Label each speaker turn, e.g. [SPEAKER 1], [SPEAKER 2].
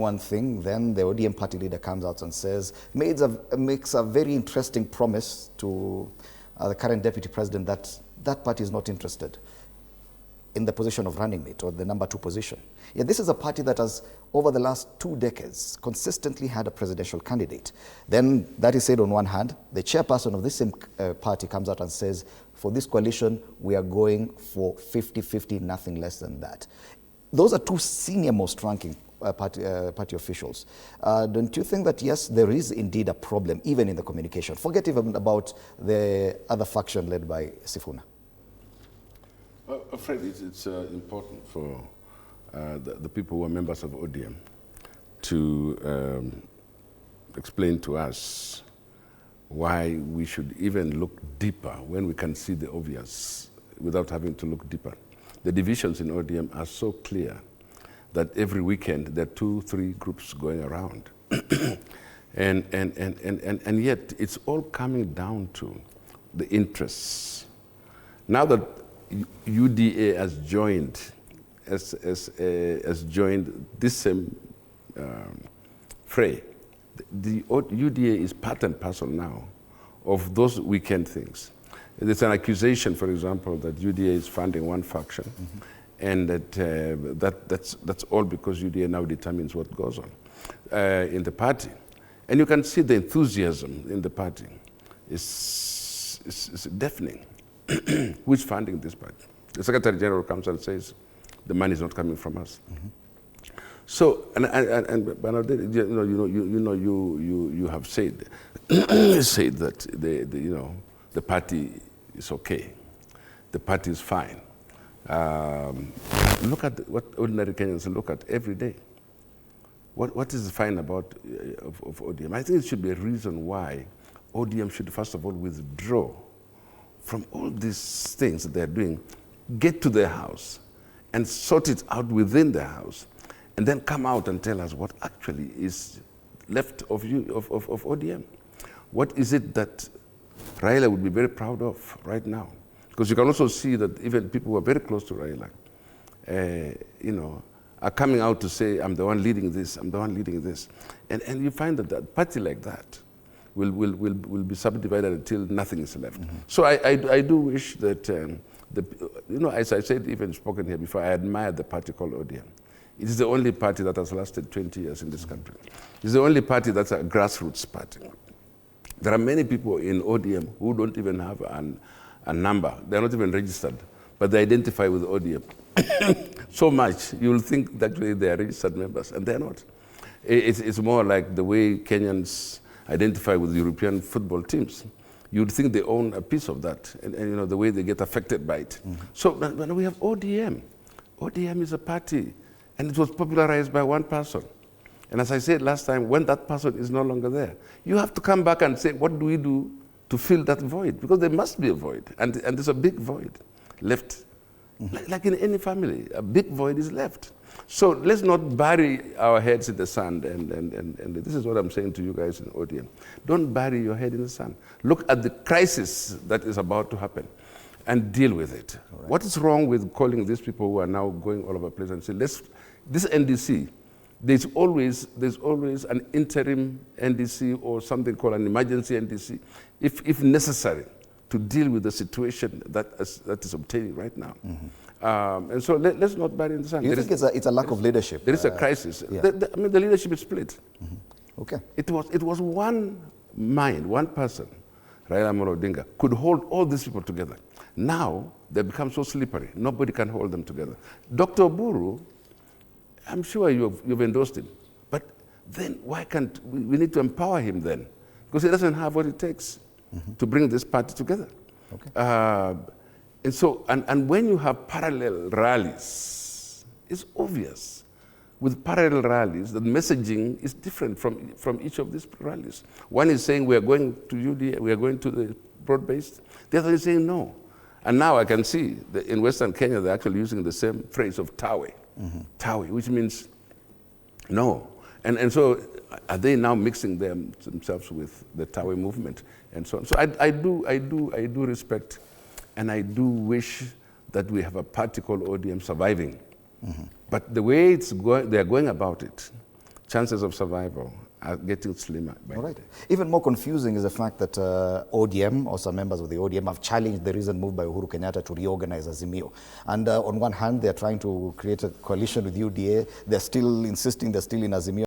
[SPEAKER 1] one thing, then the ODM party leader comes out and says, makes a very interesting promise to the current deputy president that that party is not interested in the position of running mate or the number 2 position. Yeah, this is a party that has, over the last 2 decades, consistently had a presidential candidate. Then that is said on one hand. The chairperson of this same party comes out and says, for this coalition, we are going for 50-50, nothing less than that. Those are 2 senior most ranking party officials. Don't you think that, yes, there is indeed a problem, even in the communication? Forget even about the other faction led by Sifuna.
[SPEAKER 2] Fred, it's important for the people who are members of ODM to explain to us why we should even look deeper when we can see the obvious without having to look deeper. The divisions in ODM are so clear that every weekend there are 2-3 groups going around. and yet it's all coming down to the interests. Now that UDA has joined this same fray, the UDA is part and parcel now of those weekend things. There's an accusation, for example, that UDA is funding one faction, and that's all because UDA now determines what goes on in the party. And you can see the enthusiasm in the party is deafening. Who's funding this party? The Secretary General comes and says, the money is not coming from us. So, you have said that the party is okay, the party is fine. Look at what ordinary Kenyans look at every day. What is fine about of ODM? I think it should be a reason why ODM should first of all withdraw from all these things that they're doing, get to their house and sort it out within the house, and then come out and tell us what actually is left of ODM. What is it that Raila would be very proud of right now? Because you can also see that even people who are very close to Raila, are coming out to say, I'm the one leading this, I'm the one leading this. And you find that a party like that will be subdivided until nothing is left. So I do wish that, as I said, even spoken here before, I admire the party called ODM. It is the only party that has lasted 20 years in this country. It's the only party that's a grassroots party. There are many people in ODM who don't even have a number. They're not even registered, but they identify with ODM. So much, you'll think that they are registered members, and they're not. It's more like the way Kenyans identify with European football teams. You'd think they own a piece of that, and the way they get affected by it. So when we have ODM, ODM is a party, and it was popularized by one person. And as I said last time, when that person is no longer there, you have to come back and say, what do we do to fill that void? Because there must be a void, and there's a big void left. Like in any family, a big void is left. So let's not bury our heads in the sand, and this is what I'm saying to you guys in ODM. Don't bury your head in the sand. Look at the crisis that is about to happen and deal with it. Right. What is wrong with calling these people who are now going all over the place and say, this NDC, there's always an interim NDC or something called an emergency NDC, if necessary, to deal with the situation that is obtaining right now. And so let's not bury in the sand.
[SPEAKER 1] You think it's a lack of leadership?
[SPEAKER 2] There is a crisis. Yeah. The leadership is split.
[SPEAKER 1] Okay.
[SPEAKER 2] It was one mind, one person, Raila Odinga, could hold all these people together. Now they become so slippery. Nobody can hold them together. Dr. Oburu, I'm sure you've endorsed him, but then why can't we need to empower him then? Because he doesn't have what it takes to bring this party together. Okay. And so, and when you have parallel rallies, it's obvious with parallel rallies that messaging is different from each of these rallies. One is saying we are going to UDA, we are going to the broad-based. The other is saying no. And now I can see that in Western Kenya they're actually using the same phrase of tawe, tawe, which means no. And so are they now mixing themselves with the tawe movement and so on? So I do respect, and I do wish that we have a party called ODM surviving. But the way they're going about it chances of survival are getting slimmer by
[SPEAKER 1] All right.
[SPEAKER 2] the day.
[SPEAKER 1] Even more confusing is the fact that ODM, or some members of the ODM, have challenged the recent move by Uhuru Kenyatta to reorganize Azimio. And on one hand, they're trying to create a coalition with UDA. They're still insisting they're still in Azimio.